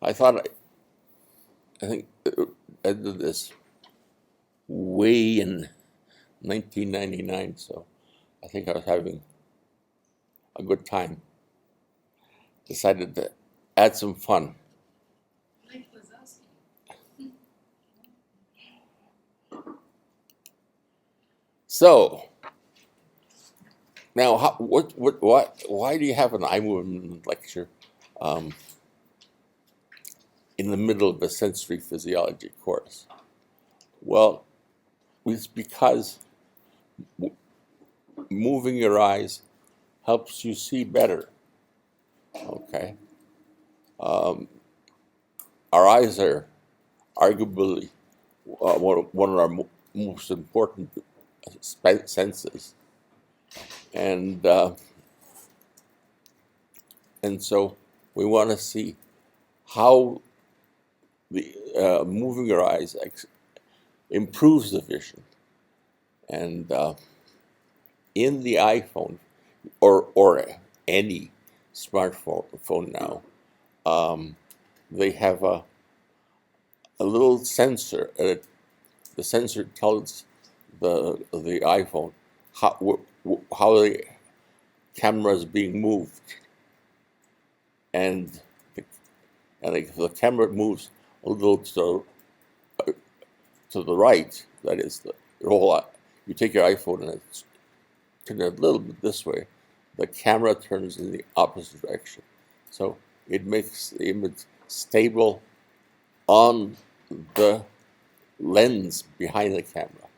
I thought I think I did this way in 1999, so I think I was having a good time. Decided to add some fun. So now, why do you have an eye movement lecture in the middle of a sensory physiology course? Well, it's because moving your eyes helps you see better. Okay, our eyes are arguably one of our most important senses, and so we want to see how the moving your eyes improves the vision. And in the iPhone or any smartphone now, they have a little sensor. The sensor tells the iPhone how the camera is being moved, and if the camera moves a little to the right, that is you take your iPhone and it's turned a little bit this way, the camera turns in the opposite direction. So it makes the image stable on the lens behind the camera.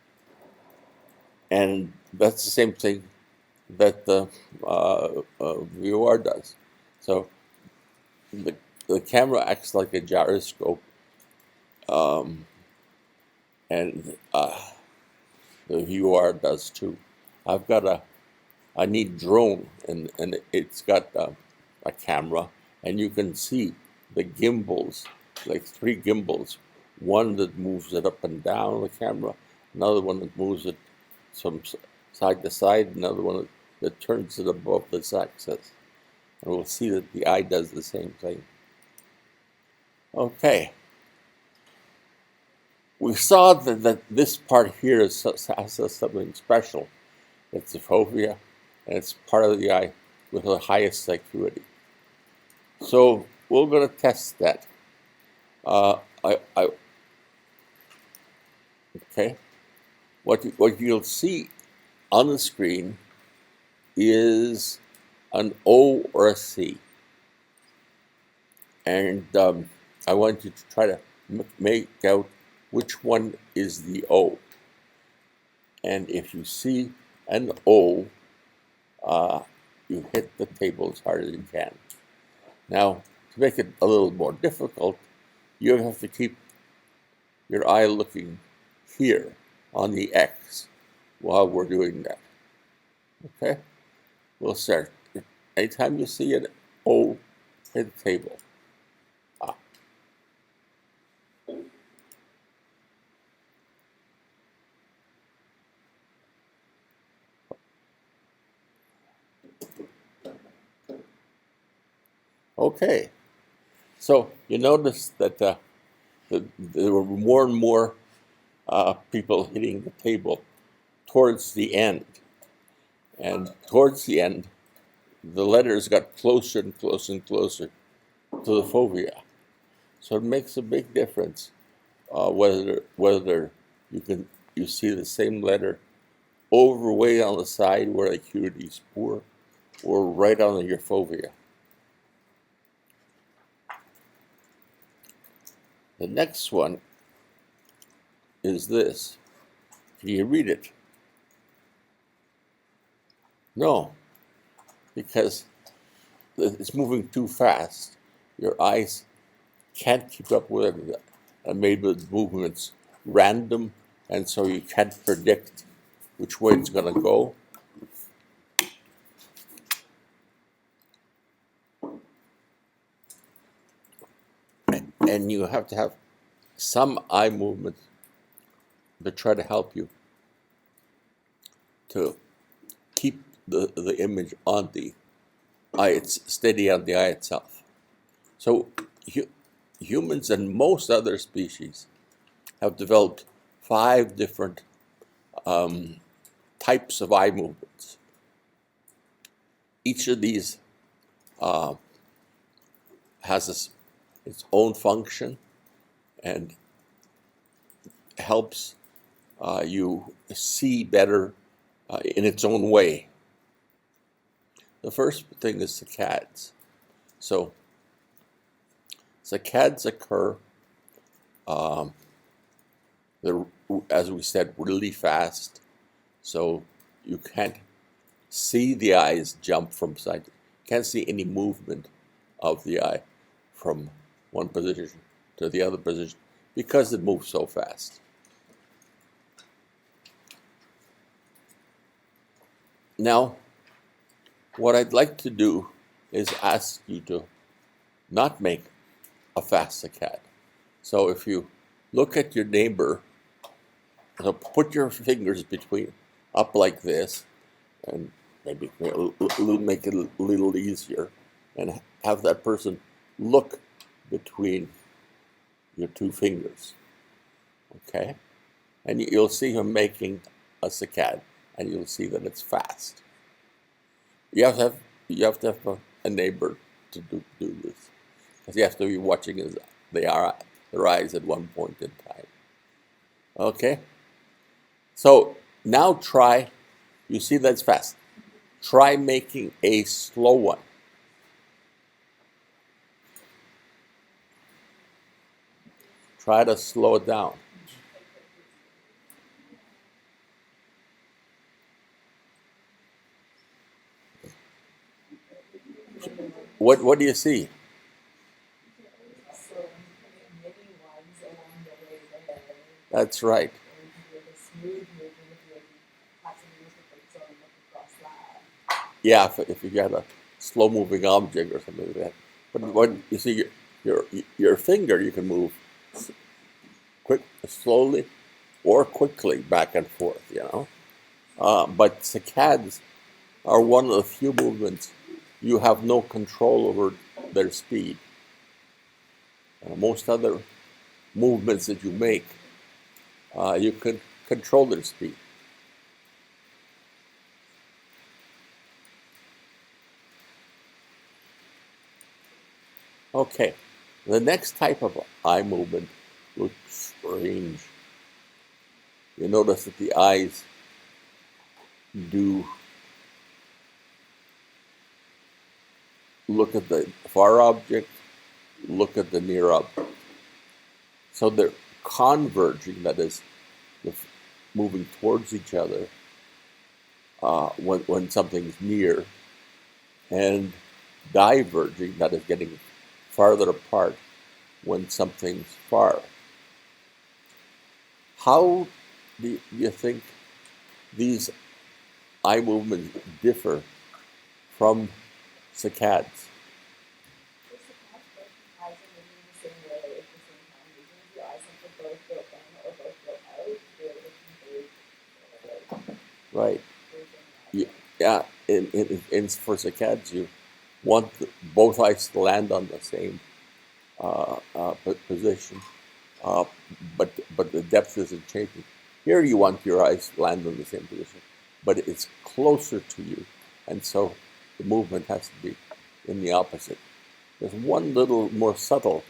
And that's the same thing that the VOR does. So the camera acts like a gyroscope, and the VOR does too. I've got a neat drone, and it's got a camera, and you can see the gimbals, like 3 gimbals. One that moves it up and down the camera, another one that moves it from side to side, another one that turns it above this axis. And we'll see that the eye does the same thing. Okay. We saw that this part here has something special. It's the fovea, and it's part of the eye with the highest acuity. So we're going to test that. Okay. What you'll see on the screen is an O or a C, and I want you to try to make out which one is the O. And if you see an O, you hit the table as hard as you can. Now, to make it a little more difficult, you have to keep your eye looking here on the X while we're doing that. Okay? We'll start. Anytime you see an O, hit the table. Okay, so you notice that there were more and more people hitting the table towards the end. And towards the end, the letters got closer and closer and closer to the fovea. So it makes a big difference whether you see the same letter overweight on the side where acuity is poor, or right on your fovea. The next one is this. Can you read it? No, because it's moving too fast. Your eyes can't keep up with it, and made with movements random, and so you can't predict which way it's going to go. And you have to have some eye movement to try to help you to keep the image on the eye. It's steady on the eye itself. So humans and most other species have developed 5 different types of eye movements. Each of these has its own function and helps you see better in its own way. The first thing is saccades. So saccades occur, as we said, really fast. So you can't see the eyes jump from side. You can't see any movement of the eye from one position to the other position because it moves so fast. Now, what I'd like to do is ask you to not make a fast saccade. So if you look at your neighbor, so put your fingers between up like this, and maybe make it a little easier, and have that person look between your 2 fingers. Okay? And you'll see him making a saccade, and you'll see that it's fast. You have to have a neighbor to do this, because you have to be watching their eyes at one point in time. Okay? So now try, you see that's fast. Try making a slow one. Try to slow it down. What do you see? That's right. Yeah, if you got a slow-moving object or something like that. But when you see your finger, you can move slowly or quickly back and forth, you know. But saccades are one of the few movements you have no control over their speed. Most other movements that you make, you can control their speed. Okay, the next type of eye movement looks strange. You notice that the eyes do look at the far object, look at the near object. So they're converging, that is, moving towards each other when something's near, and diverging, that is, getting farther apart when something's far. How do you think these eye movements differ from saccades? Right. Yeah. For saccades, you want both eyes to land on the same position, but the depth isn't changing. Here, you want your eyes to land on the same position, but it's closer to you, and so the movement has to be in the opposite. There's one little more subtle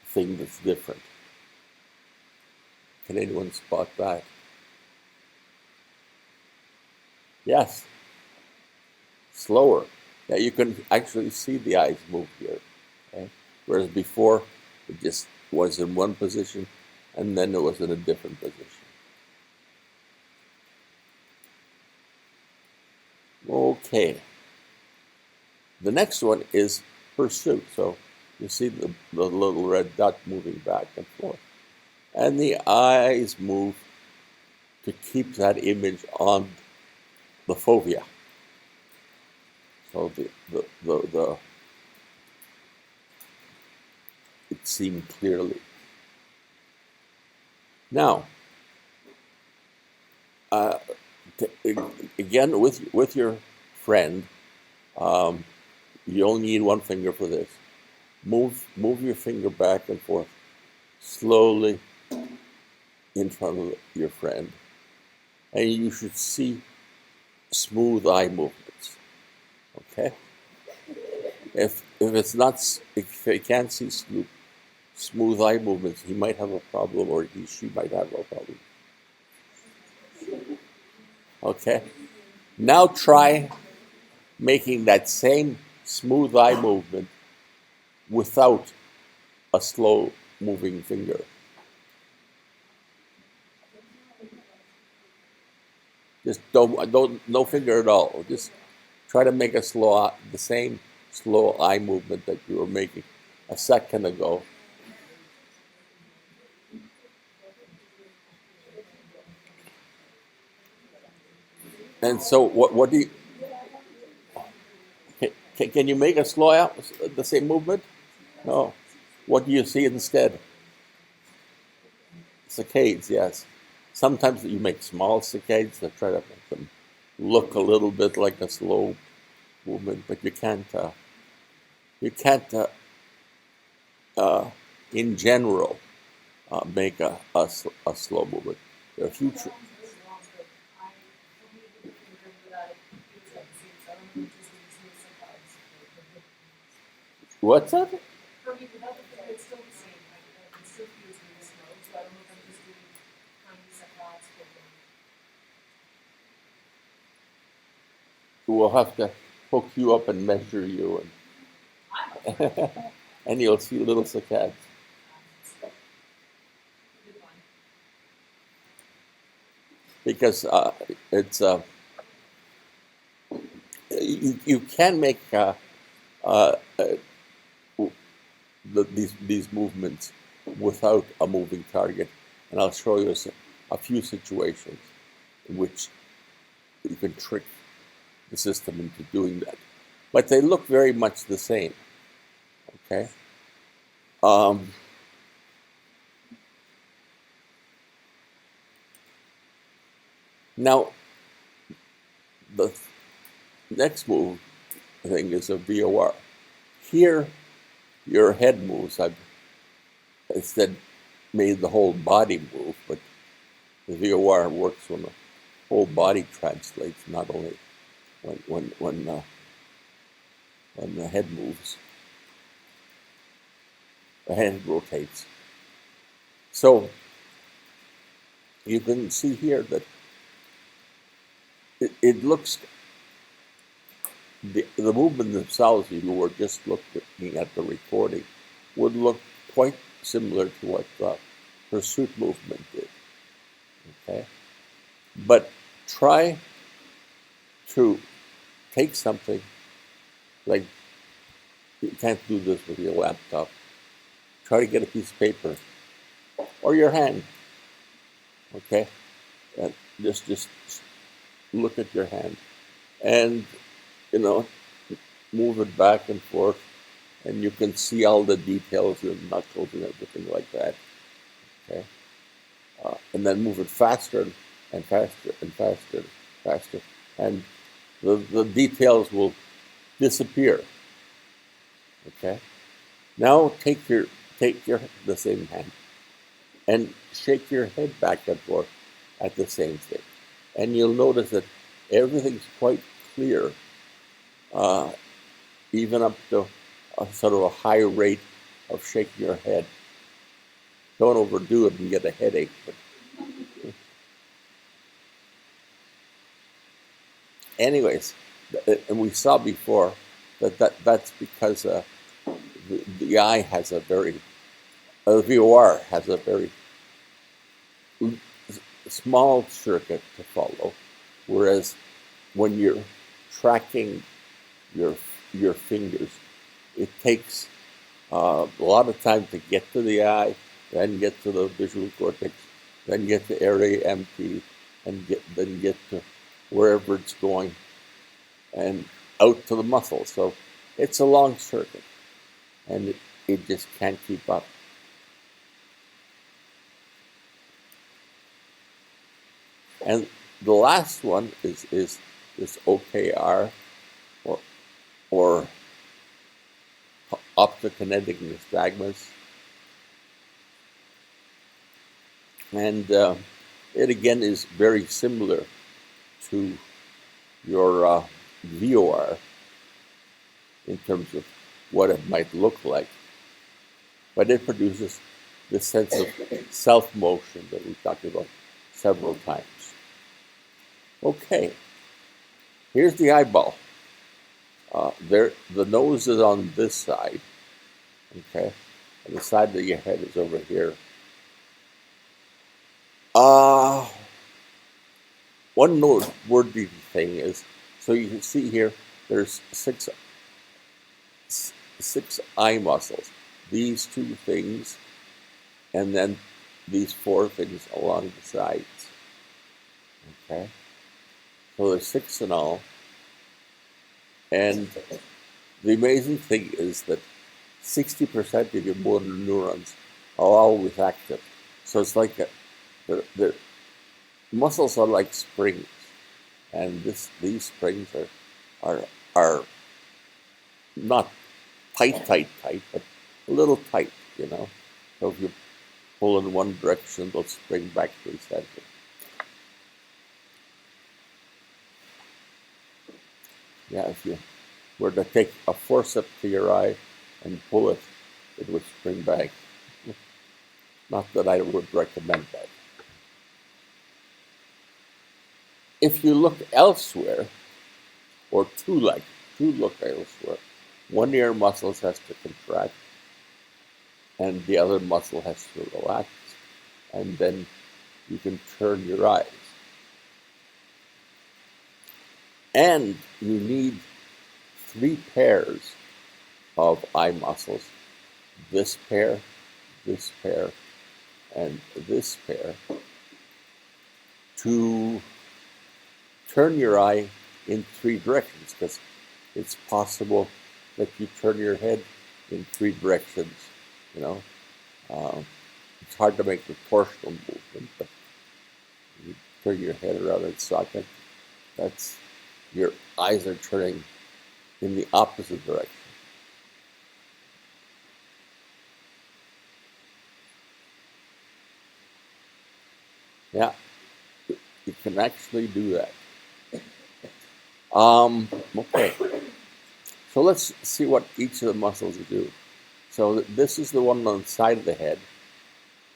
thing that's different. Can anyone spot that? Yes. Slower. Yeah, you can actually see the eyes move here. Okay? Whereas before, it just was in one position, and then it was in a different position. Okay. The next one is pursuit. So you see the little red dot moving back and forth. And the eyes move to keep that image on the fovea. So it's seen clearly. Now, again, with your friend, you only need one finger for this. move your finger back and forth slowly in front of your friend, and you should see smooth eye movements. Okay. If it's not, if he can't see smooth eye movements, he might have a problem, or she might have a problem. Okay. Now try making that same smooth eye movement without a slow moving finger. Just no finger at all. Just try to make the same slow eye movement that you were making a second ago. And so, what do you? Can you make a slow out the same movement? No. What do you see instead? Saccades, yes. Sometimes you make small saccades that try to make them look a little bit like a slow movement, but you can't. In general, make a slow movement. There are few. What's that? We'll have to hook you up and measure you, and and you'll see little saccades. Because it's you can make these movements without a moving target, and I'll show you a few situations in which you can trick the system into doing that. But they look very much the same. Okay. Now, the next move thing is a VOR. Here, your head moves. I've instead made the whole body move, but the VOR works when the whole body translates, not only when the head moves. The head rotates. So you can see here that it looks, the movement themselves, if you were just looking at the recording, would look quite similar to what the pursuit movement did. Okay? But try to take something, like, you can't do this with your laptop. Try to get a piece of paper or your hand. Okay? And just look at your hand and, move it back and forth, and you can see all the details and knuckles and everything like that. Okay? And then move it faster and faster and faster and faster, and the details will disappear. Okay? Now take the same hand and shake your head back and forth at the same thing, and you'll notice that everything's quite clear, even up to a sort of a high rate of shaking your head. Don't overdo it and get a headache. But anyways, and we saw before that's because the eye has the VOR has a very small circuit to follow, whereas when you're tracking your fingers, it takes a lot of time to get to the eye, then get to the visual cortex, then get to area empty, and then get to wherever it's going, and out to the muscle. So it's a long circuit, and it just can't keep up. And the last one is this OKR, or optokinetic nystagmus. And it again is very similar to your VOR in terms of what it might look like. But it produces this sense of self-motion that we talked about several times. Okay, here's the eyeball. The nose is on this side, okay, and the side of your head is over here. One noteworthy thing is, so you can see here, there's six eye muscles. These two things, and then these four things along the sides. Okay, so there's 6 in all. And the amazing thing is that 60% of your motor neurons are always active. So it's like the muscles are like springs, and these springs are not tight, but a little tight, you know. So if you pull in one direction, they'll spring back to the center. Yeah, if you were to take a forceps to your eye and pull it, it would spring back. Not that I would recommend that. If you look elsewhere, or to look elsewhere, one of your muscles has to contract, and the other muscle has to relax, and then you can turn your eyes. And you need 3 pairs of eye muscles, this pair, and this pair, to turn your eye in 3 directions, because it's possible that you turn your head in 3 directions, you know. It's hard to make the torsional movement, but you turn your head around its socket, that's your eyes are turning in the opposite direction. Yeah, you can actually do that. Okay, so let's see what each of the muscles do. So this is the one on the side of the head.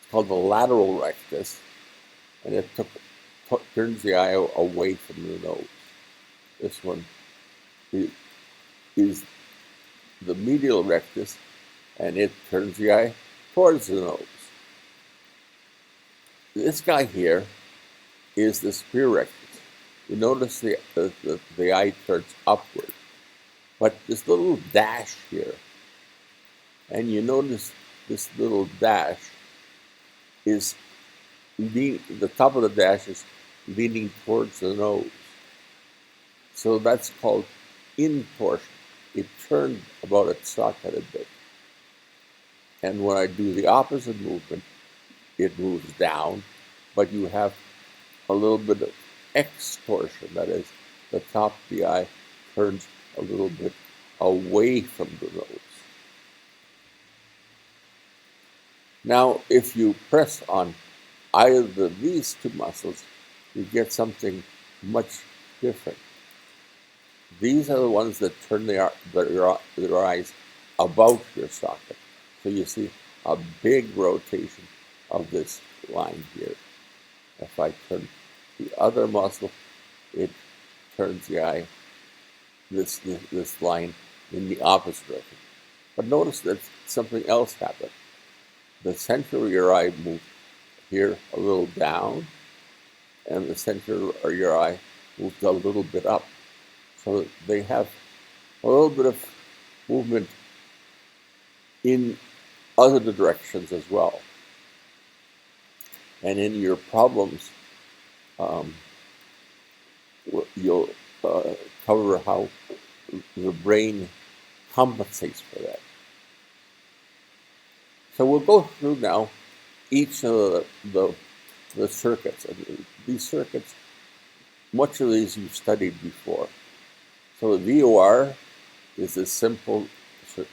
It's called the lateral rectus, and it turns the eye away from the nose. This one is the medial rectus, and it turns the eye towards the nose. This guy here is the superior rectus. You notice the eye turns upward, but this little dash here, and you notice this little dash is the top of the dash is leaning towards the nose. So that's called intorsion. It turned about its socket a bit. And when I do the opposite movement, it moves down, but you have a little bit of extorsion. That is, the top of the eye turns a little bit away from the nose. Now, if you press on either of these 2 muscles, you get something much different. These are the ones that turn their eyes about your socket. So you see a big rotation of this line here. If I turn the other muscle, it turns the eye, this line, in the opposite direction. But notice that something else happened. The center of your eye moved here a little down, and the center of your eye moved a little bit up. So they have a little bit of movement in other directions as well. And in your problems, you'll cover how the brain compensates for that. So we'll go through now each of the circuits. And these circuits, much of these you've studied before. So the VOR is a simple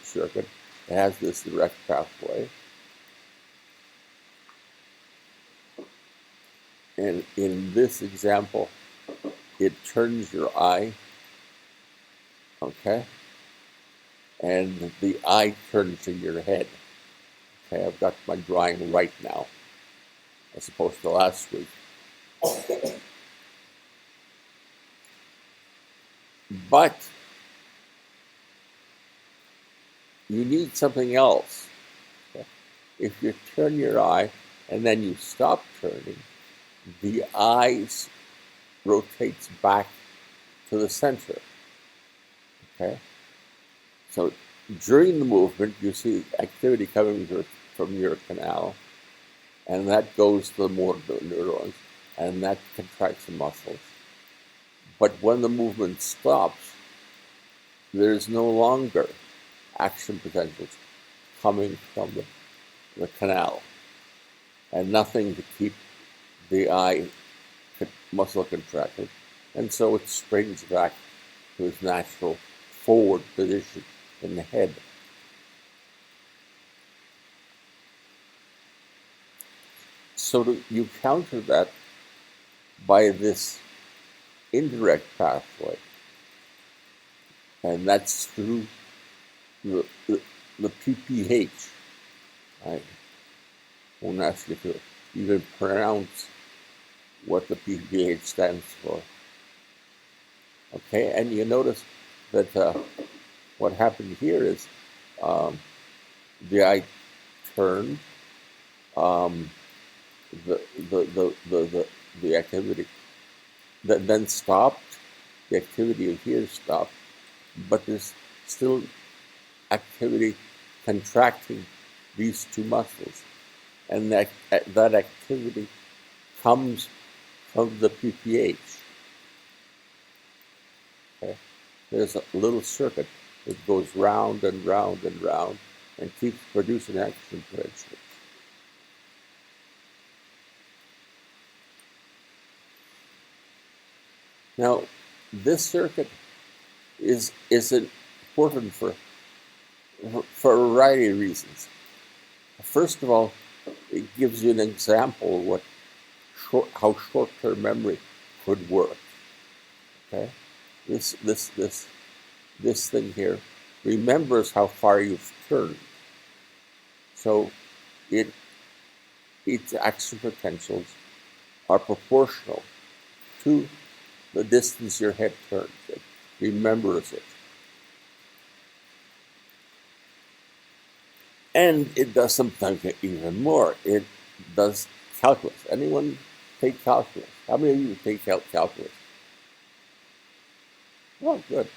circuit. It has this direct pathway. And in this example, it turns your eye, okay? And the eye turns in your head. Okay, I've got my drawing right now, as opposed to last week. But you need something else. Okay? If you turn your eye and then you stop turning, the eye rotates back to the center. Okay? So during the movement, you see activity coming from your canal, and that goes to the motor neurons, and that contracts the muscles. But when the movement stops, there's no longer action potentials coming from the canal, and nothing to keep the eye muscle contracted, and so it springs back to its natural forward position in the head. So you counter that by this indirect pathway, and that's through the PPH. I won't ask you to even pronounce what the PPH stands for. Okay, and you notice that what happened here is the eye turned, the activity that then stopped. The activity of here stopped, but there's still activity contracting these two muscles, and that activity comes from the PPH. Okay? There's a little circuit that goes round and round and round and keeps producing action potentials. Now, this circuit is important for a variety of reasons. First of all, it gives you an example of how short-term memory could work. Okay, this thing here remembers how far you've turned, so its action potentials are proportional to the distance your head turns. It remembers it. And it does sometimes even more. It does calculus. Anyone take calculus? How many of you take calculus? Oh, good.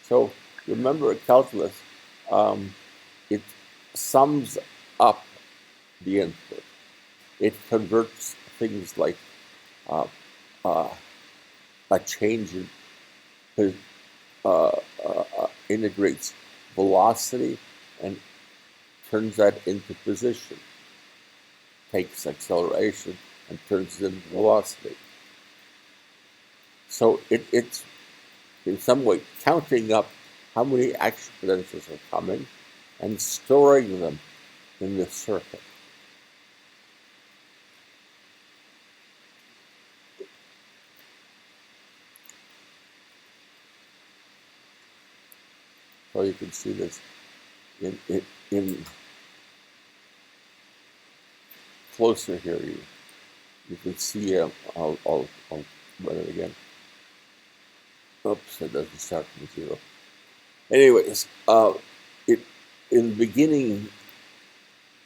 So remember calculus, it sums up the input. It converts things like a change in, integrates velocity and turns that into position, takes acceleration and turns it into velocity. So it's in some way counting up how many action potentials are coming and storing them in the circuit. So you can see this in closer here. You can see. I'll run it again. Oops, it doesn't start from 0. Anyways, in the beginning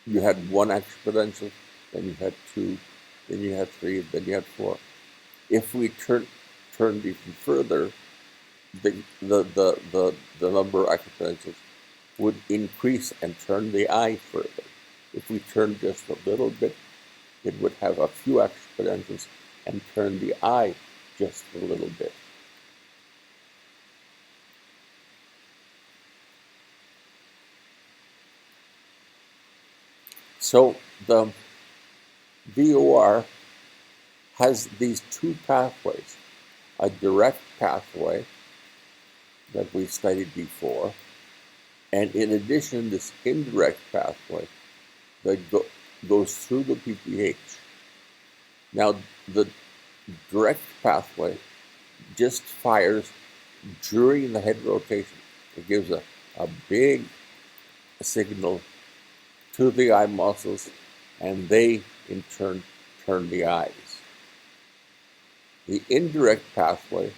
you had 1 action potential, then you had 2, then you had 3, then you had 4. If we turned even further, the number of action potentials would increase and turn the eye further. If we turned just a little bit, it would have a few action potentials and turn the eye just a little bit. So the VOR has these 2 pathways, a direct pathway that we studied before, And in addition, this indirect pathway that goes through the PPH. Now, the direct pathway just fires during the head rotation. It gives a big signal to the eye muscles, and they in turn turn the eyes. The indirect pathway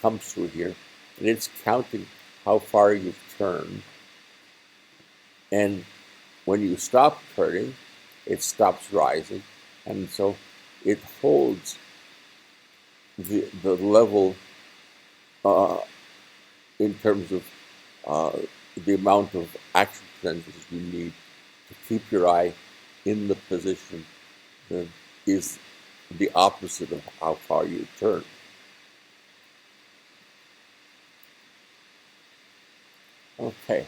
comes through here, and it's counting how far you've turned. And when you stop turning, it stops rising, and so it holds the level in terms of the amount of action potentials you need to keep your eye in the position that is the opposite of how far you turn. Okay,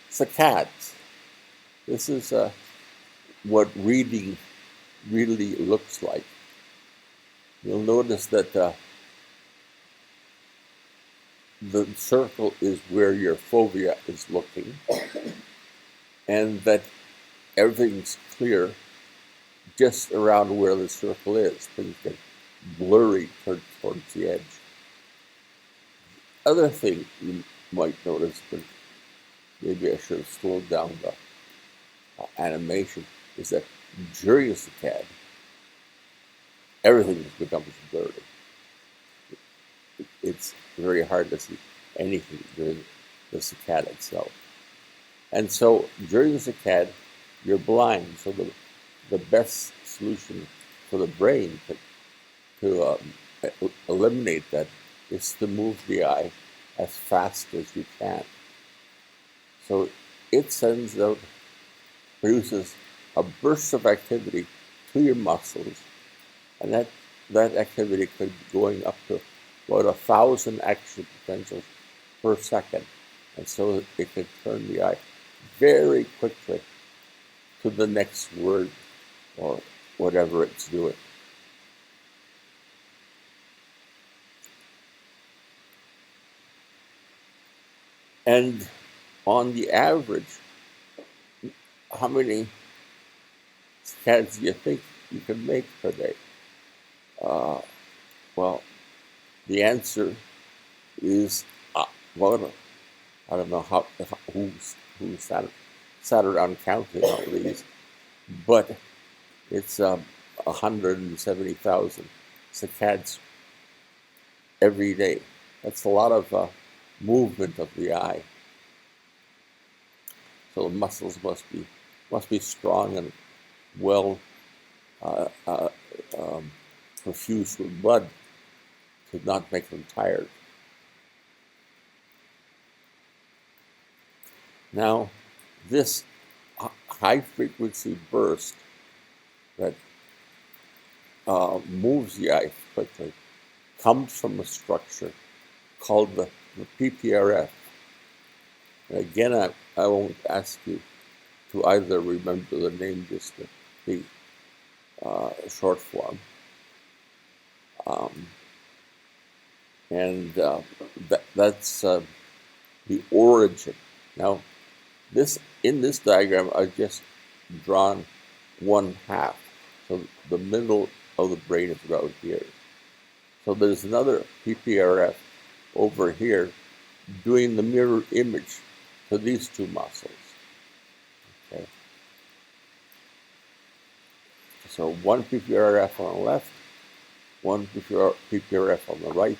saccades. This is what reading really looks like. You'll notice that the circle is where your fovea is looking, and that everything's clear just around where the circle is. Things get blurry towards the edge. Other thing you might notice, but maybe I should have slowed down the animation, is that during a saccade, everything becomes blurry. It's very hard to see anything during the saccade itself. And so during the saccade, you're blind. So the best solution for the brain to eliminate that is to move the eye as fast as you can. So it produces a burst of activity to your muscles, and that activity could be going up to about 1,000 action potentials per second. And so it could turn the eye very quickly to the next word or whatever it's doing. And on the average, how many saccades do you think you can make per day? Well, the answer is, well, I don't know who sat around counting all these, but it's 170,000 saccades every day. That's a lot of movement of the eye. So the muscles must be strong and well perfused with blood to not make them tired. Now, this high-frequency burst that moves the eye quickly comes from a structure called the PPRF. And again, I won't ask you to either remember the name, just the short form. That's the origin. Now, in this diagram, I've just drawn 1/2. So the middle of the brain is about here. So there's another PPRF over here doing the mirror image to these two muscles. Okay. So one PPRF on the left, one PPRF on the right,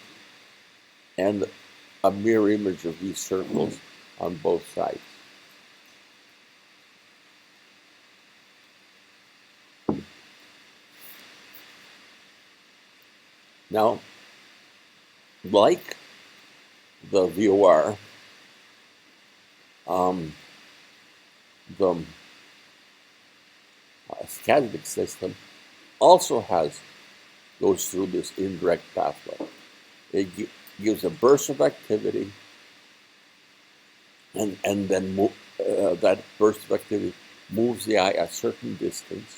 and a mirror image of these circles on both sides. Now, like the VOR, the Sacccades system also goes through this indirect pathway. It gives a burst of activity, and then that burst of activity moves the eye a certain distance,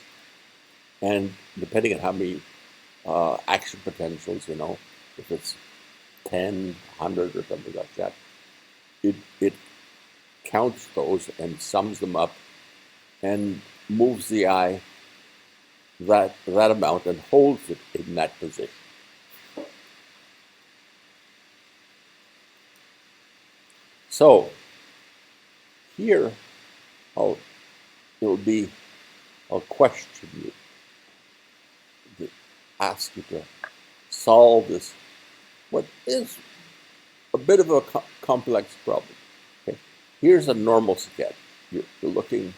and depending on how many action potentials, if it's 10, 100 or something like that, it counts those and sums them up and moves the eye that amount and holds it in that position. So here I'll question you, to ask you to solve this, what is a bit of a complex problem. Okay? Here's a normal saccade. You're looking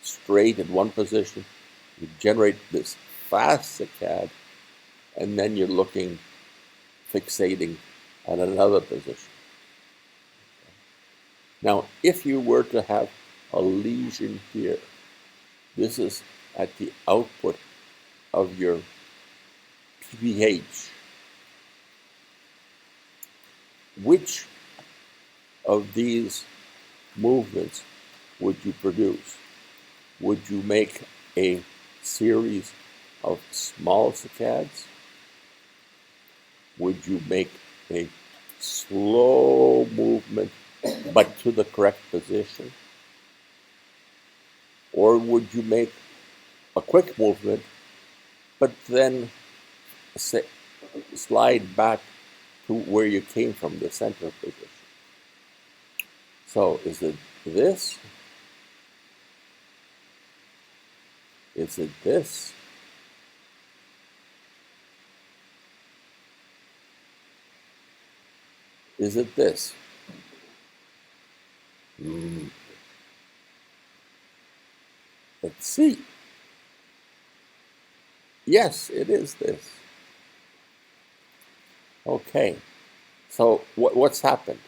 straight in one position, you generate this fast saccade, and then you're looking, fixating at another position. Now, if you were to have a lesion here, this is at the output of your PPH. Which of these movements would you produce? Would you make a series of small saccades? Would you make a slow movement but to the correct position? Or would you make a quick movement but then slide back to where you came from, the center position? So is it this? Is it this? Is it this? Let's see. Yes, it is this. Okay. So what's happened?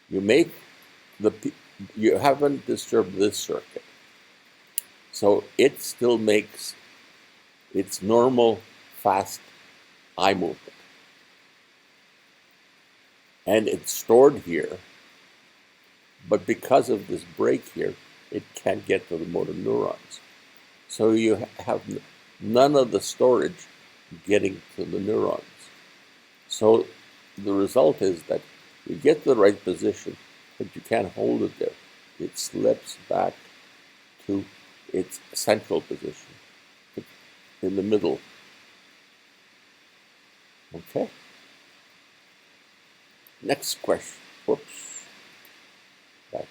You haven't disturbed this circuit. So it still makes its normal fast eye movement. And it's stored here, but because of this break here, it can't get to the motor neurons. So you have none of the storage getting to the neurons. So the result is that you get the right position, but you can't hold it there. It slips back to its central position, in the middle. Okay? Next question. Whoops. Back.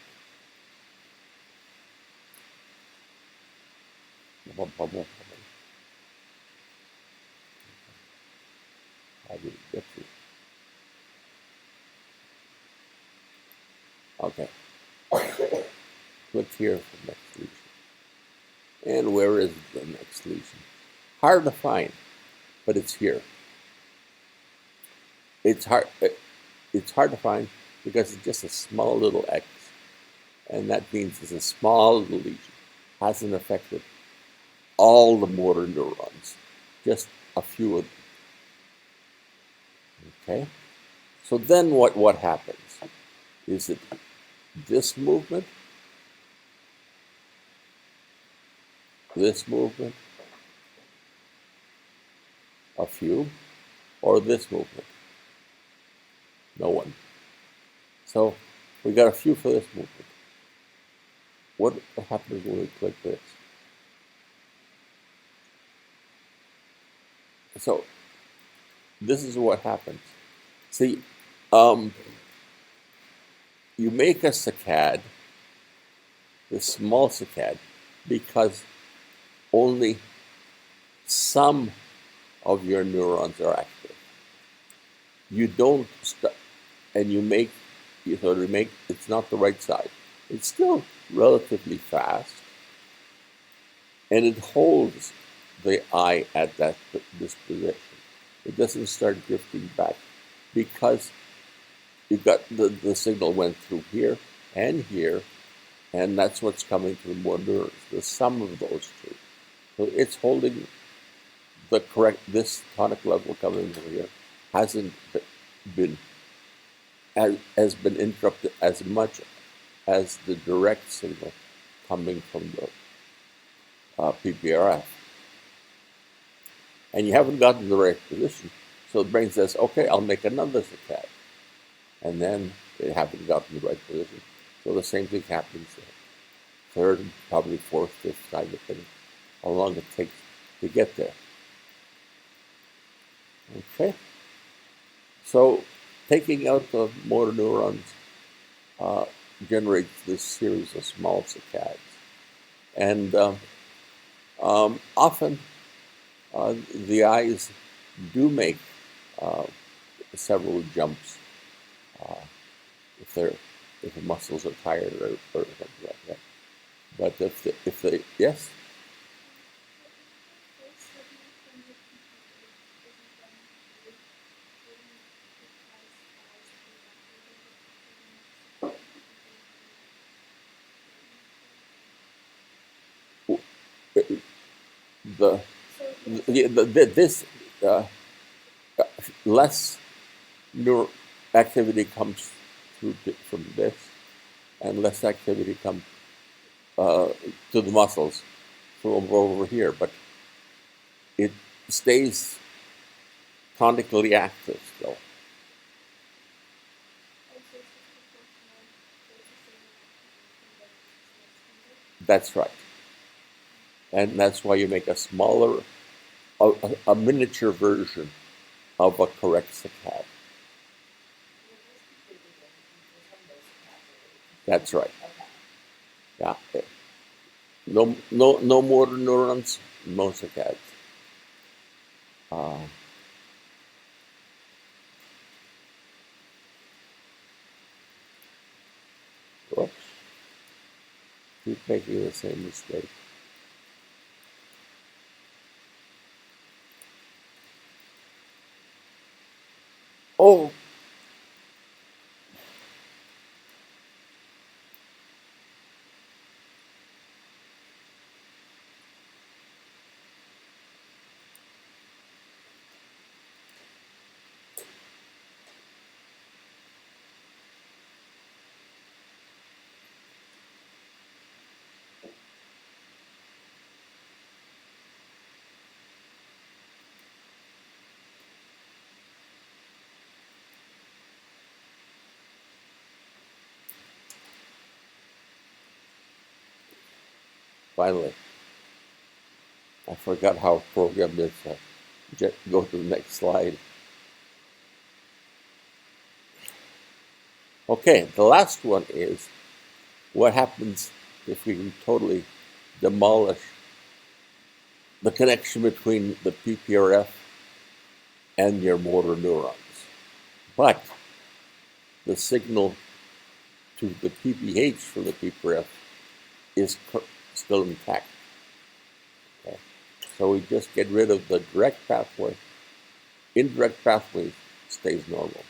I didn't get to it. Okay. Click here for next lesion. And where is the next lesion? Hard to find, but it's here. It's hard to find because it's just a small little X. And that means it's a small little lesion. Hasn't affected all the motor neurons, just a few of them. Okay? So then what happens? Is it this movement, a few, or this movement? No one. So we got a few for this movement. What happens when we click this? So this is what happens. See, you make a saccade, the small saccade, because only some of your neurons are active. You don't and it's not the right side. It's still relatively fast, and it holds the eye at this position. It doesn't start drifting back because you've got the signal went through here, and that's what's coming to the motor neurons, the sum of those two. So it's holding the correct, this tonic level coming from here hasn't been interrupted as much as the direct signal coming from the PPRF. And you haven't gotten the right position, so the brain says, okay, I'll make another saccade. And then they haven't gotten the right position, So the same thing happens there. Third, probably fourth, fifth time, depending how long it takes to get there. Okay? So taking out the motor neurons generates this series of small saccades. And often the eyes do make several jumps if the muscles are tired or something like that. But if they yes. This less neural activity comes from this, and less activity comes to the muscles from over here, but it stays chronically active still. That's right. And that's why you make a smaller, a miniature version of a correct saccade. That's right. Yeah. No motor neurons, no saccades. Whoops. Keep making the same mistake. Oh, finally. I forgot how programmed this. Go to the next slide. Okay, the last one is what happens if we totally demolish the connection between the PPRF and your motor neurons. But the signal to the PPH from the PPRF is still intact. Okay? So we just get rid of the direct pathway. Indirect pathway stays normal.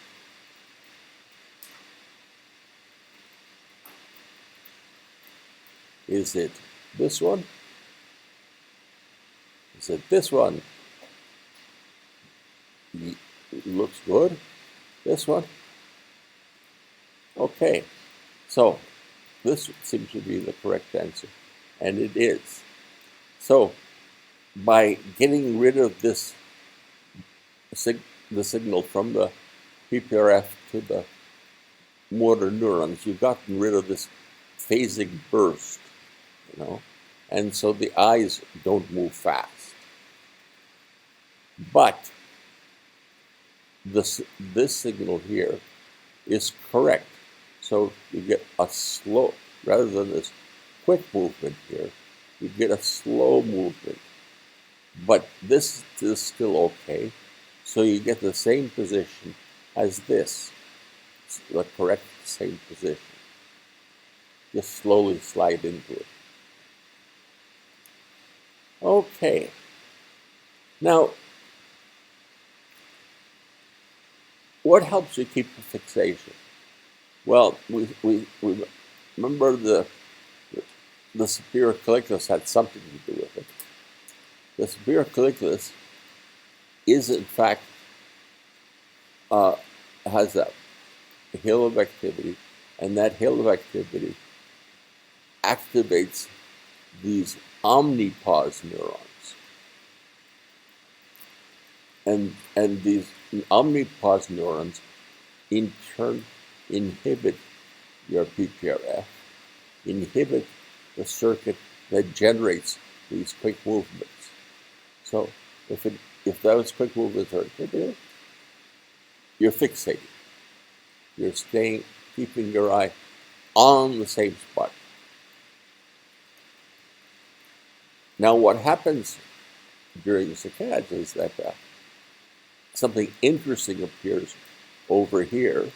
Is it this one? Is it this one? It looks good. This one? Okay. So this seems to be the correct answer. And it is. So by getting rid of this the signal from the PPRF to the motor neurons, you've gotten rid of this phasic burst, and so the eyes don't move fast. But this signal here is correct. So you get a slow, rather than this quick movement here, you get a slow movement. But this is still okay. So you get the same position as this, the correct same position. Just slowly slide into it. Okay. Now, what helps you keep the fixation? Well, we remember the superior colliculus had something to do with it. The superior colliculus is, in fact, has a hill of activity, and that hill of activity activates these omnipause neurons. And these omnipause neurons, in turn, inhibit your PPRF, inhibit the circuit that generates these quick movements. So if those quick movements are inhibited, you're fixating. You're keeping your eye on the same spot. Now, what happens during saccades is that something interesting appears over here,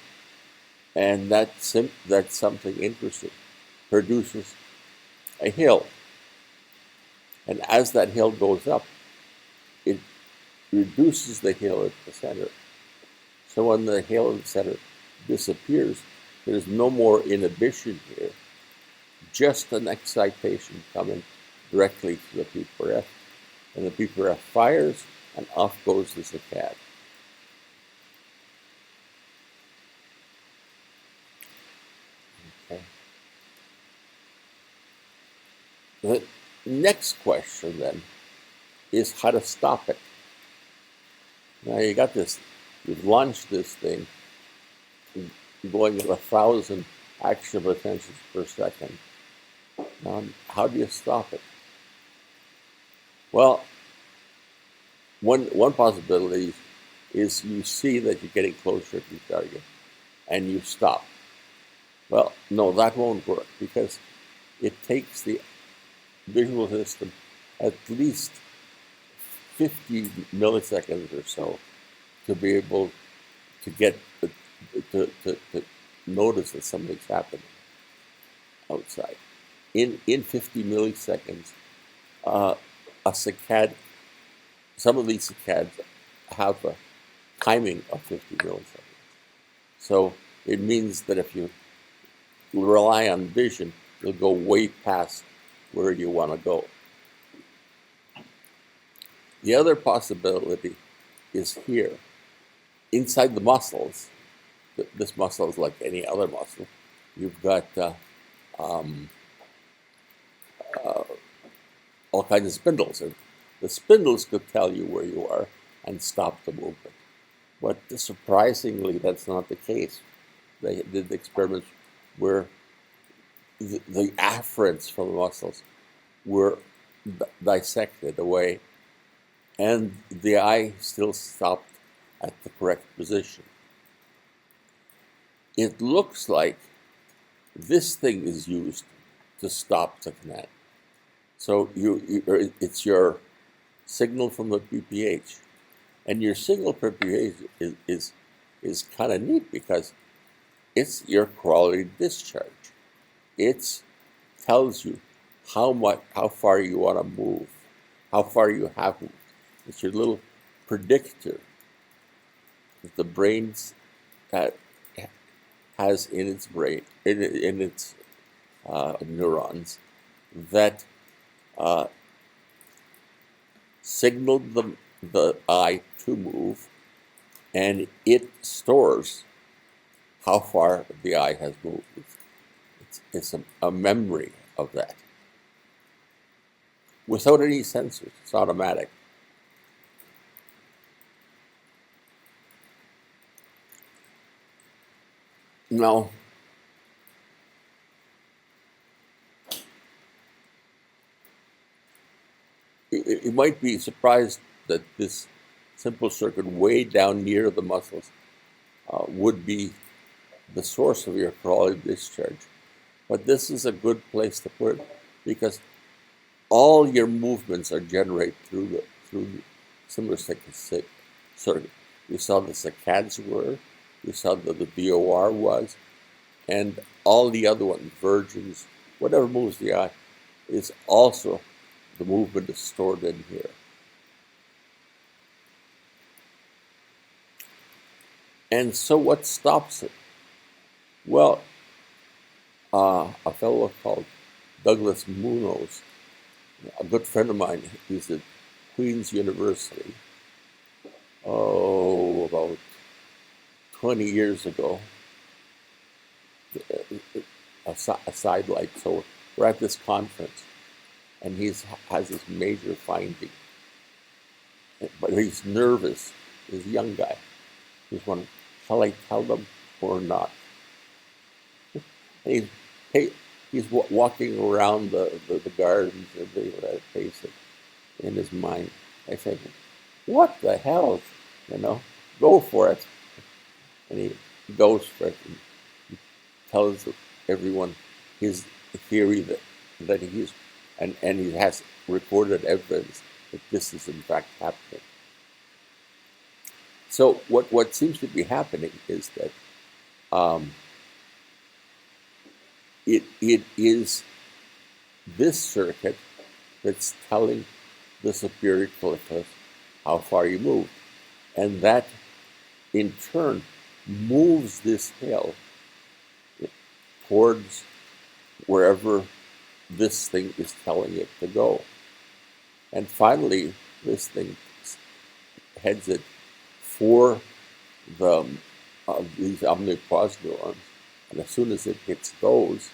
and that something interesting produces a hill. And as that hill goes up, it reduces the hill at the center. So when the hill in the center disappears, there's no more inhibition here, just an excitation coming directly to the PPRF, and the PPRF fires, and off goes the saccade. Okay. The next question then is how to stop it. Now you got this, you've launched this thing going at 1,000 action potentials per second. Now, how do you stop it? Well, one possibility is you see that you're getting closer to the target and you stop. Well, no, that won't work because it takes the visual system at least 50 milliseconds or so to be able to get to notice that something's happening outside. In 50 milliseconds, a saccade, some of these saccades have a timing of 50 milliseconds. So it means that if you rely on vision, you'll go way past where you want to go. The other possibility is here. Inside the muscles, this muscle is like any other muscle, you've got all kinds of spindles. And the spindles could tell you where you are and stop the movement. But surprisingly, that's not the case. They did experiments where the afferents from the muscles were dissected away, and the eye still stopped at the correct position. It looks like this thing is used to stop the command. So it's your signal from the PPH, and your signal PPH is kind of neat because it's your quality discharge. It tells you how far you want to move, how far you have moved. It's your little predictor that the brain has in its brain, in its neurons, that signaled the eye to move, and it stores how far the eye has moved. It's a memory of that. Without any sensors, it's automatic. Now, you might be surprised that this simple circuit way down near the muscles would be the source of your quality discharge. But this is a good place to put it because all your movements are generated through the similar circuit. You saw the saccades were, you saw that the BOR was, and all the other ones, Vergence, whatever moves the eye, is also the movement is stored in here. And so what stops it? Well, a fellow called Douglas Munoz, a good friend of mine, he's at Queen's University, about 20 years ago, a sidelight. So we're at this conference, and he has this major finding, but he's nervous. He's a young guy. He's wondering, shall I tell them or not? And he's walking around the gardens and the place in his mind. I said, what the hell? You know, go for it. And he goes for it and tells everyone his theory that he's, and he has recorded evidence that this is in fact happening. So what seems to be happening is that it is this circuit that's telling the superior collective how far you move. And that, in turn, moves this tail towards wherever this thing is telling it to go. And finally, this thing heads it for these omnipause neurons. And as soon as it hits those,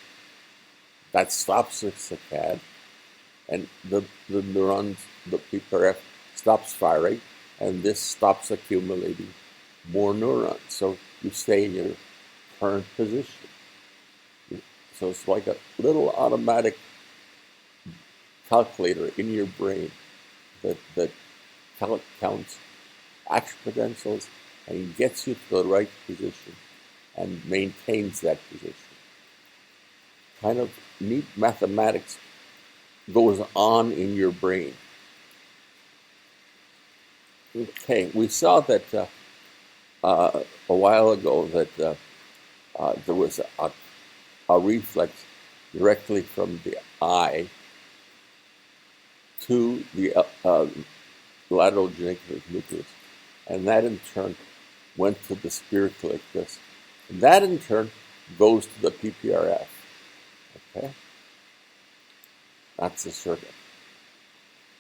that stops the saccade, and the neurons, the PPRF, stops firing, and this stops accumulating more neurons. So you stay in your current position. So it's like a little automatic calculator in your brain that counts action potentials and gets you to the right position and maintains that position. Kind of neat mathematics goes on in your brain. Okay, we saw that a while ago that there was a reflex directly from the eye to the lateral geniculate nucleus, and that in turn went to the spiritual ictus, and that in turn goes to the PPRF. Okay, that's the circuit.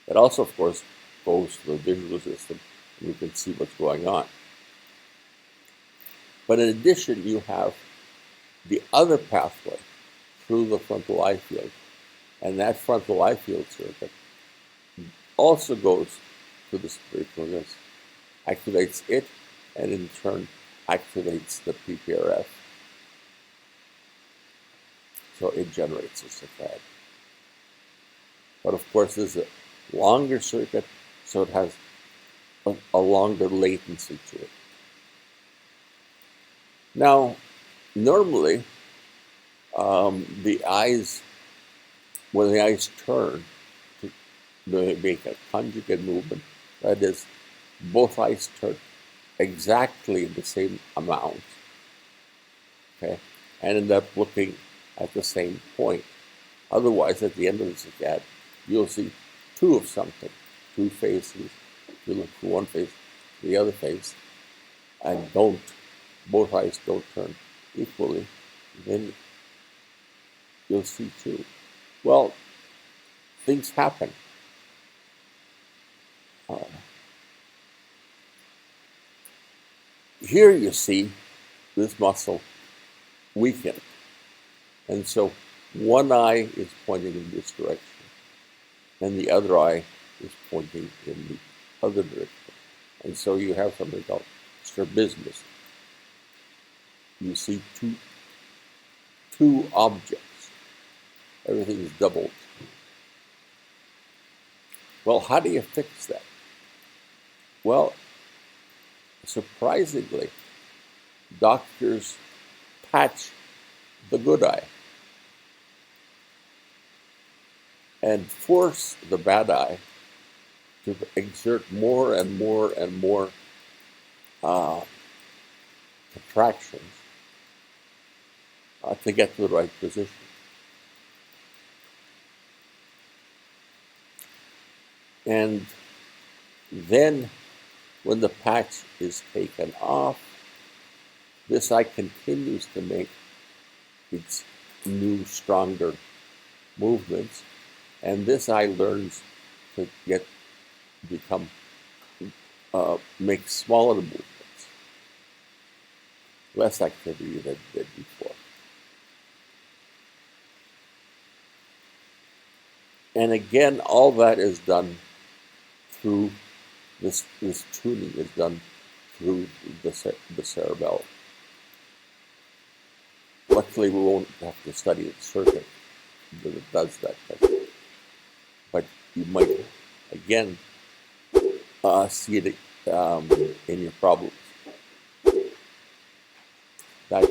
It also, of course, goes to the visual system, and you can see what's going on. But in addition, you have the other pathway through the frontal eye field, and that frontal eye field circuit also goes to the spiritual ictus, activates it, and in turn activates the PPRF. So it generates a saccade. But of course, this is a longer circuit, so it has a longer latency to it. Now, normally, the eyes, when the eyes turn to make a conjugate movement, that is, both eyes turn exactly the same amount, okay, and end up looking at the same point. Otherwise, at the end of the saccade, you'll see two of something, two faces. You look for one face, the other face, and both eyes don't turn equally, then you'll see two. Well, things happen. Here you see this muscle weaken, and so one eye is pointing in this direction, and the other eye is pointing in the other direction. And so you have something called strabismus. You see two objects. Everything is doubled. Well, how do you fix that? Well, surprisingly, doctors patch the good eye and force the bad eye to exert more and more and more contractions to get to the right position. And then when the patch is taken off, this eye continues to make its new, stronger movements, and this eye learns to make smaller movements, less activity than it did before. And again, all that is done through this tuning is done through the cerebellum. luckily, we won't have to study the circuit that it does that. But you might, again, see it in your problems. That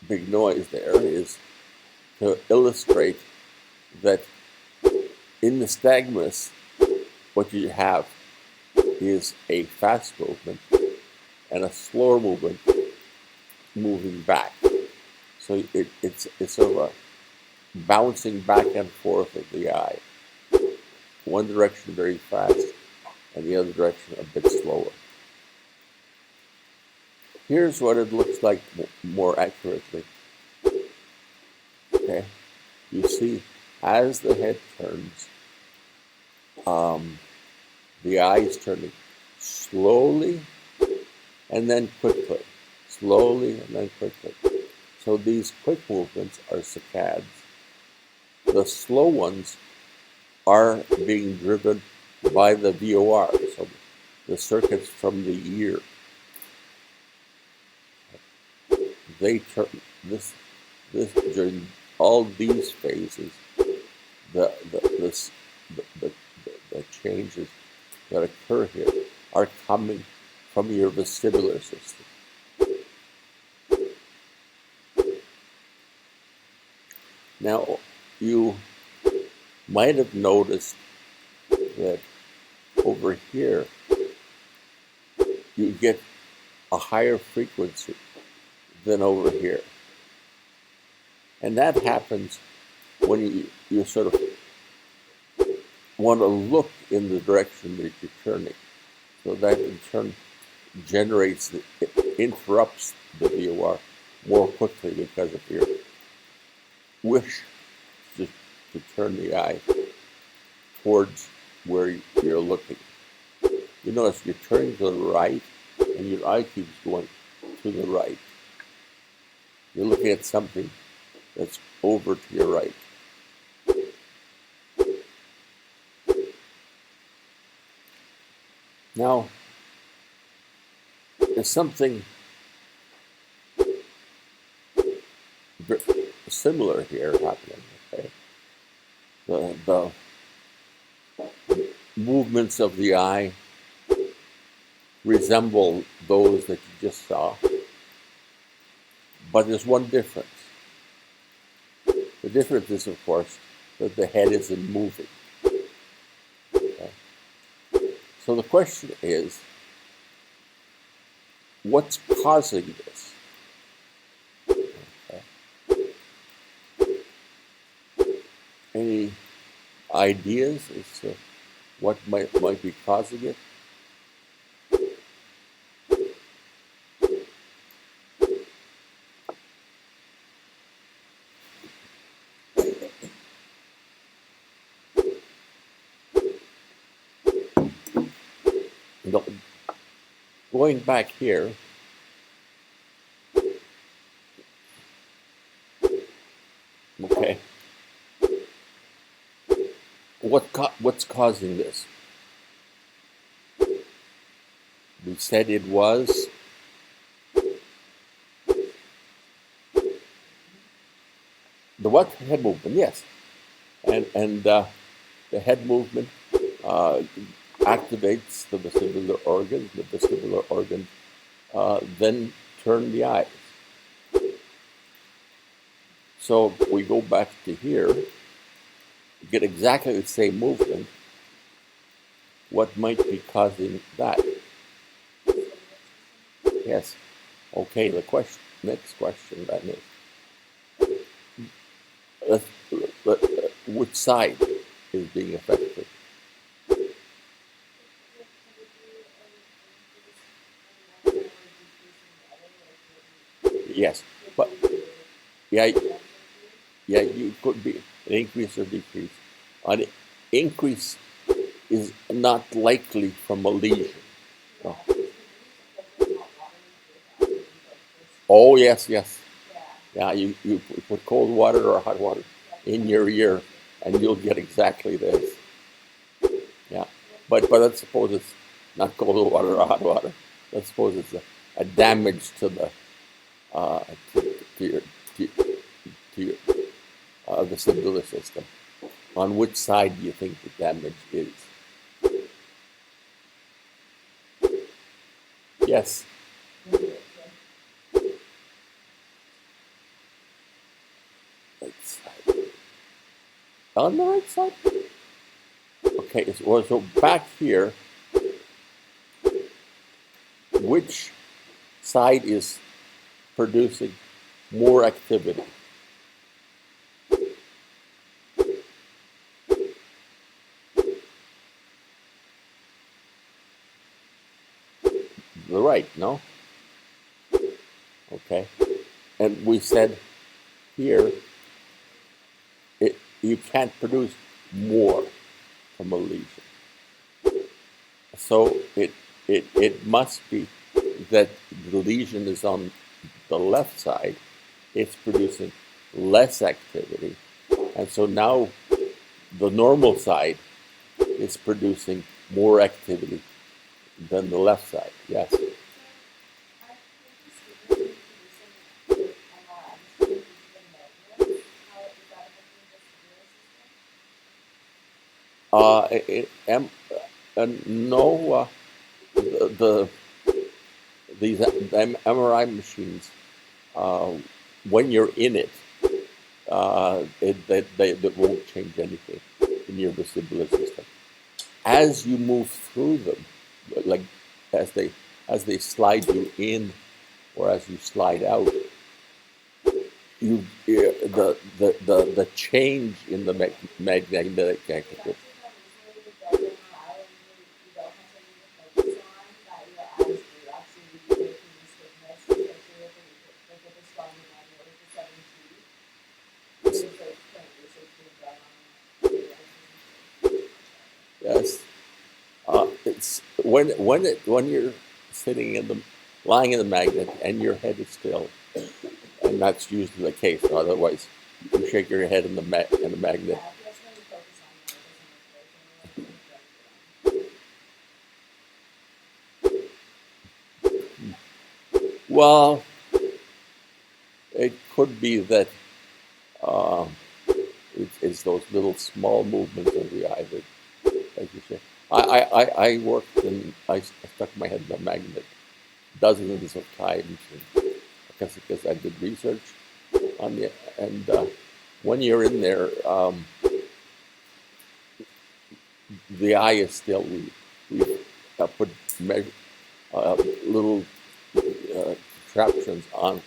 big noise there is to illustrate that in the nystagmus, what you have is a fast movement and a slower movement moving back. So it's sort of a bouncing back and forth of the eye. One direction very fast, and the other direction a bit slower. Here's what it looks like more accurately. Okay, you see, as the head turns, the eye is turning slowly and then quickly, slowly and then quickly. So these quick movements are saccades. The slow ones are being driven by the VOR, so the circuits from the ear. They turn this during all these phases. The changes that occur here are coming from your vestibular system. Now, you might have noticed that over here you get a higher frequency than over here. And that happens when you sort of want to look in the direction that you're turning. So that in turn generates, interrupts the VOR more quickly because of your wish to turn the eye towards where you're looking. You notice you're turning to the right and your eye keeps going to the right. You're looking at something that's over to your right. Now, there's something similar here happening. Okay? The movements of the eye resemble those that you just saw, but there's one difference. The difference is, of course, that the head isn't moving. Okay? So the question is, what's causing this? Okay. Any ideas as to what might be causing it? Going back here, okay, what's causing this? We said it was the what? Head movement, yes. And the head movement activates the vestibular organ. The vestibular organ then turn the eyes. So we go back to here, get exactly the same movement. What might be causing that? Yes. Okay, the next question then is, which side is being affected? Yes, but yeah, you could be an increase or decrease. An increase is not likely from a lesion. No. Oh yes. Yeah, you put cold water or hot water in your ear, and you'll get exactly this. Yeah, but let's suppose it's not cold water or hot water. Let's suppose it's a damage to the uh, to your to, to your vestibular system. On which side do you think the damage is? Yes. Right side. On the right side? Okay, so back here, which side is producing more activity? The right, no? Okay. And we said here, you can't produce more from a lesion. So it must be that the lesion is on the left side, it's producing less activity. And so now the normal side is producing more activity than the left side. Yes. No, the these MRI machines, when you're in it, they won't change anything in your vestibular system. As you move through them, like as they slide you in, or as you slide out, the change in the magnetic activity. Yes, it's when you're sitting lying in the magnet and your head is still, and that's usually the case. Otherwise, you shake your head in the magnet. Well, it could be that it's those little small movements of the eye that, as you say. I worked and I stuck my head in the magnet dozens of times because I did research on the, and when you're in there, the eye is still, we put little contraptions on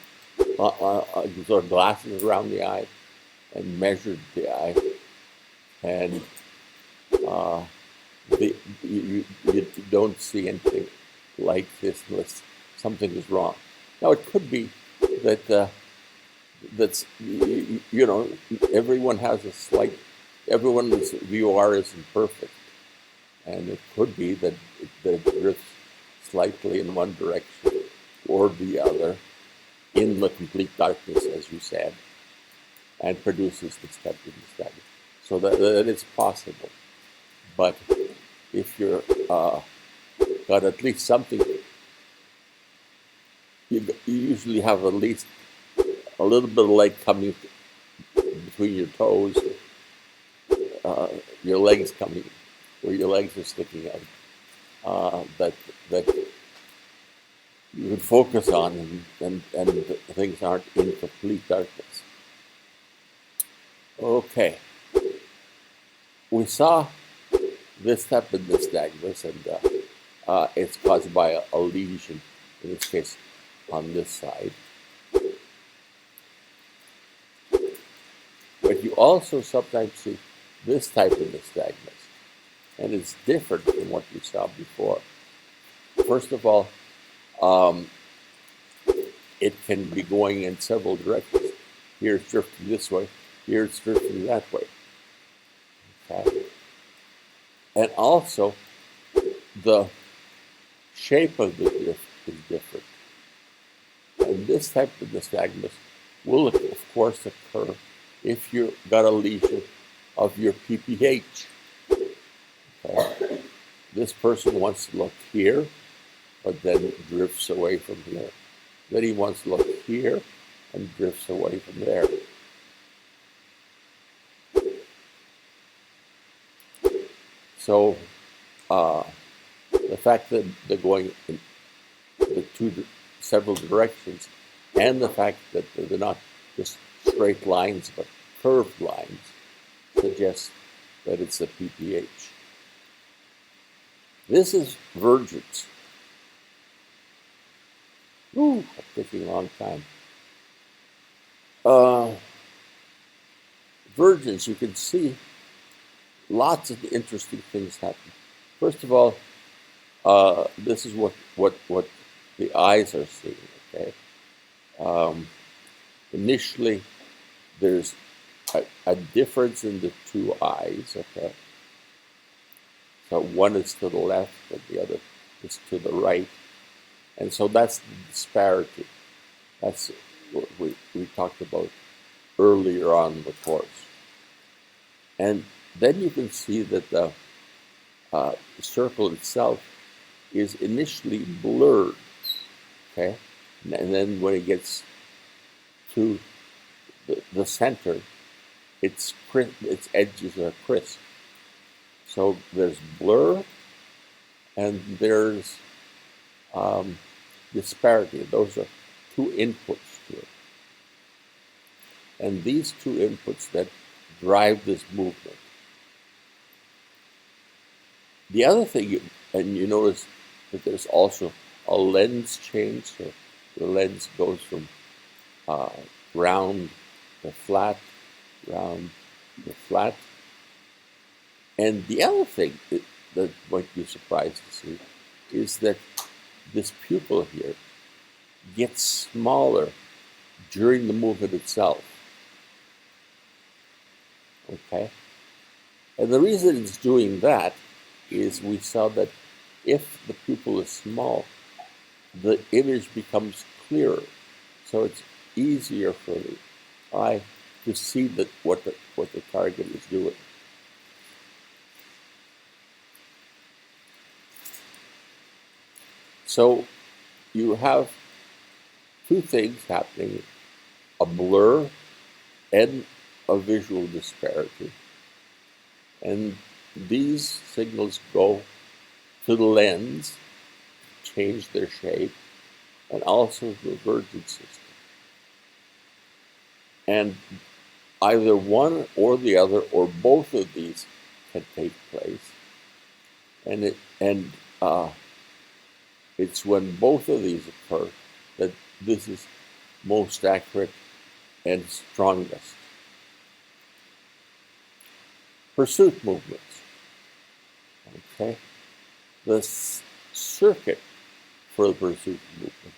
sort of glasses around the eye and measured the eye, and you don't see anything like this unless something is wrong. Now it could be that that's everyone has a slight, everyone's VOR isn't perfect, and it could be that it drifts slightly in one direction or the other in the complete darkness, as you said, and produces this type of nystagmus. So that it's possible. But if you're got at least something, you usually have at least a little bit of light coming between your toes, your legs coming, where your legs are sticking out, that you can focus on, and things aren't in complete darkness. Okay. We saw this type of nystagmus, and it's caused by a lesion, in this case, on this side. But you also sometimes see this type of nystagmus, and it's different from what you saw before. First of all, it can be going in several directions. Here it's drifting this way, here it's drifting that way. Okay. And also, the shape of the drift is different. And this type of nystagmus will, of course, occur if you've got a lesion of your PPH. Okay. This person wants to look here, but then drifts away from here. Then he wants to look here and drifts away from there. So the fact that they're going in the several directions, and the fact that they're not just straight lines but curved lines, suggests that it's a PPH. This is Vergence. Ooh, it's taking a long time. Vergence, you can see lots of interesting things happen. First of all, this is what the eyes are seeing. Okay. Initially, there's a difference in the two eyes. Okay. So one is to the left and the other is to the right, and so that's the disparity. That's what we talked about earlier on in the course. And then you can see that the circle itself is initially blurred, okay? And then when it gets to the center, its edges are crisp. So there's blur and there's disparity. Those are two inputs to it. And these two inputs that drive this movement. The other thing, and you notice that there's also a lens change. So the lens goes from round to flat, round to flat. And the other thing that might be surprised to see is that this pupil here gets smaller during the movement itself. Okay? And the reason it's doing that is we saw that if the pupil is small, the image becomes clearer. So it's easier for the eye to see what the target is doing. So you have two things happening, a blur and a visual disparity. And these signals go to the lens, change their shape, and also to the Vergence system. And either one or the other or both of these can take place. And it's when both of these occur that this is most accurate and strongest. Pursuit movements. Okay, the circuit for the pursuit movement,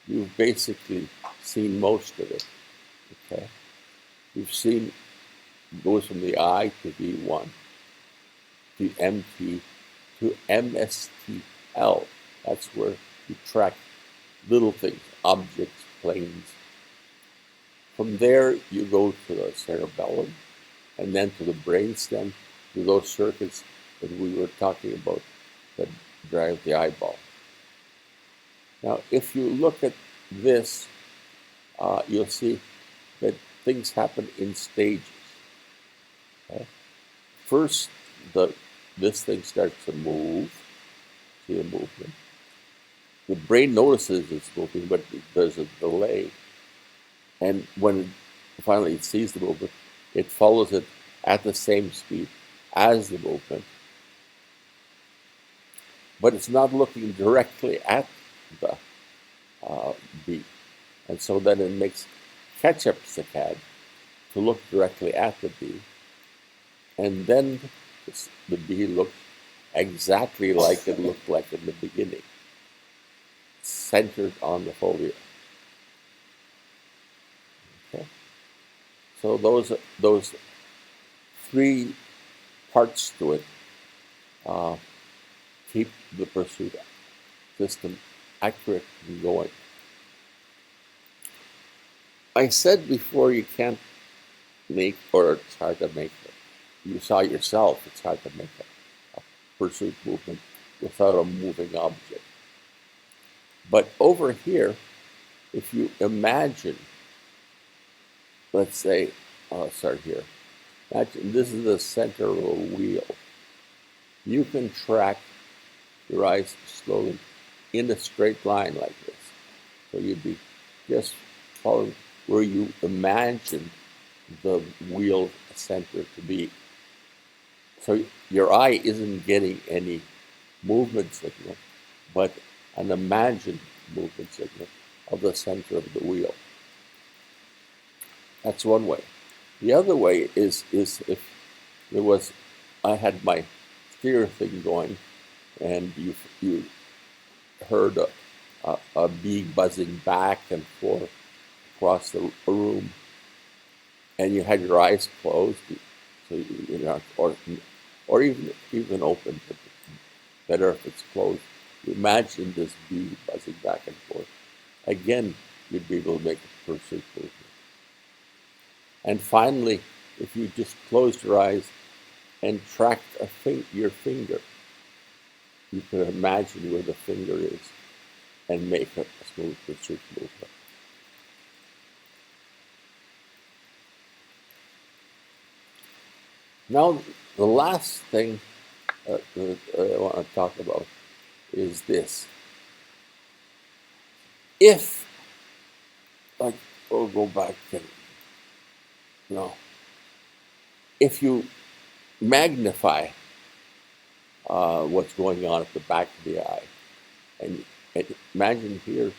you've basically seen most of it. Okay, you've seen it goes from the I to V1 to MT to MSTL. That's where you track little things, objects, planes. From there, you go to the cerebellum, and then to the brainstem, to those circuits that we were talking about that drive the eyeball. Now, if you look at this, you'll see that things happen in stages. Okay? First, this thing starts to move, see the movement. The brain notices it's moving, but there's a delay. And when finally it sees the movement, it follows it at the same speed as the movement. But it's not looking directly at the beat. And so then it makes catch-up saccade to look directly at the bee. And then the bee looks exactly like it looked like in the beginning, centered on the fovea. Okay. So those three parts to it keep the pursuit system accurate and going. I said before you can't make, or it's hard to make it. You saw yourself, it's hard to make a pursuit movement without a moving object. But over here, if you imagine, let's say, I'll start here. Imagine this is the center of a wheel. You can track your eyes slowly in a straight line like this. So you'd be just following where you imagine the wheel center to be. So your eye isn't getting any movement signal, but an imagined movement signal of the center of the wheel. That's one way. The other way is if there was, I had my steer thing going, and you heard a bee buzzing back and forth across the room, and you had your eyes closed, so you know, or even open, but better if it's closed. You imagine this bee buzzing back and forth. Again, you'd be able to make a pursuit movement. And finally, if you just closed your eyes and tracked your finger, you could imagine where the finger is and make a smooth pursuit movement. Now, the last thing that I want to talk about is this. If, like, we'll go back and, if you magnify what's going on at the back of the eye, and imagine here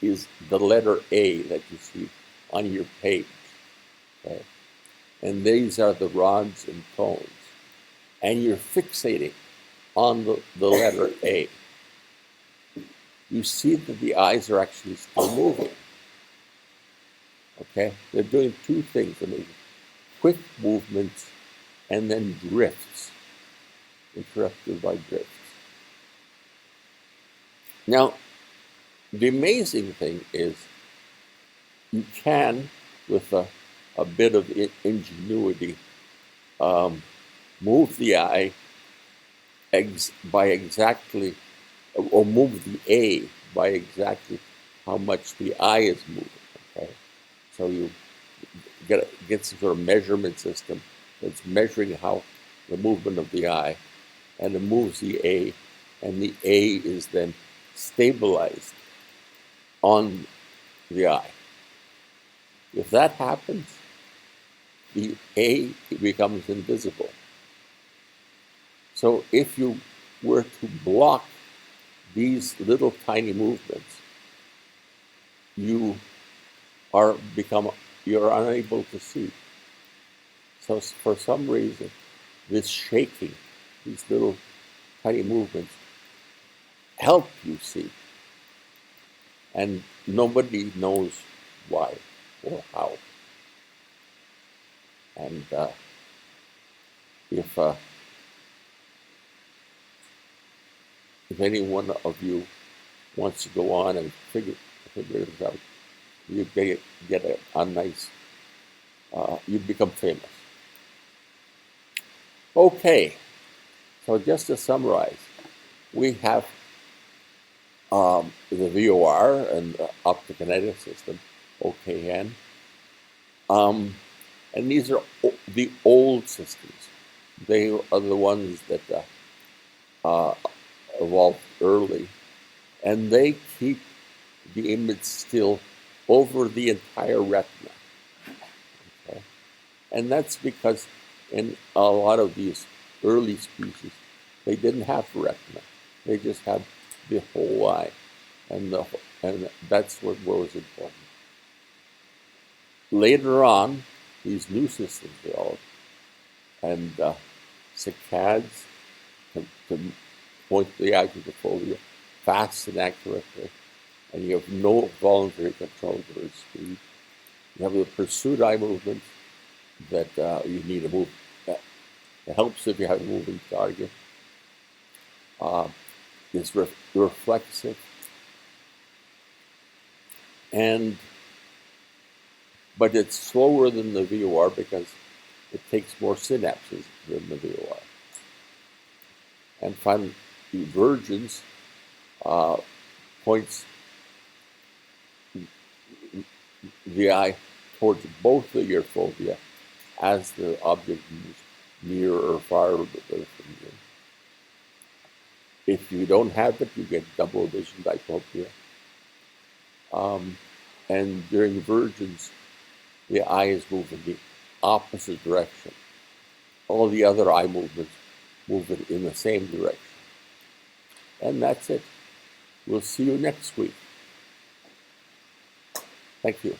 is the letter A that you see on your page, okay? And these are the rods and cones, and you're fixating on the letter A. You see that the eyes are actually still moving. Okay? They're doing two things. They're making quick movements and then drifts, interrupted by drifts. Now, the amazing thing is you can, with a bit of ingenuity, move the eye by exactly, or move the A by exactly how much the eye is moving. Okay, so you get some sort of measurement system that's measuring how the movement of the eye, and it moves the A, and the A is then stabilized on the eye. If that happens, the A becomes invisible. So if you were to block these little tiny movements, you're unable to see. So for some reason, this shaking, these little tiny movements, help you see. And nobody knows why or how. And if any one of you wants to go on and figure this out, you get a nice, you become famous. Okay, so just to summarize, we have the VOR and the optokinetic system, OKN. And these are the old systems. They are the ones that evolved early, and they keep the image still over the entire retina. Okay? And that's because in a lot of these early species, they didn't have retina. They just had the whole eye, and that's what was important. Later on, these new systems developed, and Sacccades to point the eye to the fovea fast and accurately, and you have no voluntary control over its speed. You have the pursuit eye movement that you need to move. It helps if you have a moving target. It's reflexive, but it's slower than the VOR because it takes more synapses than the VOR. And finally, the Vergence points the eye towards both of your fovea as the object moves nearer or farther from you. If you don't have it, you get double vision diplopia. And during Vergence, the eye is moving the opposite direction. All the other eye movements move it in the same direction. And that's it. We'll see you next week. Thank you.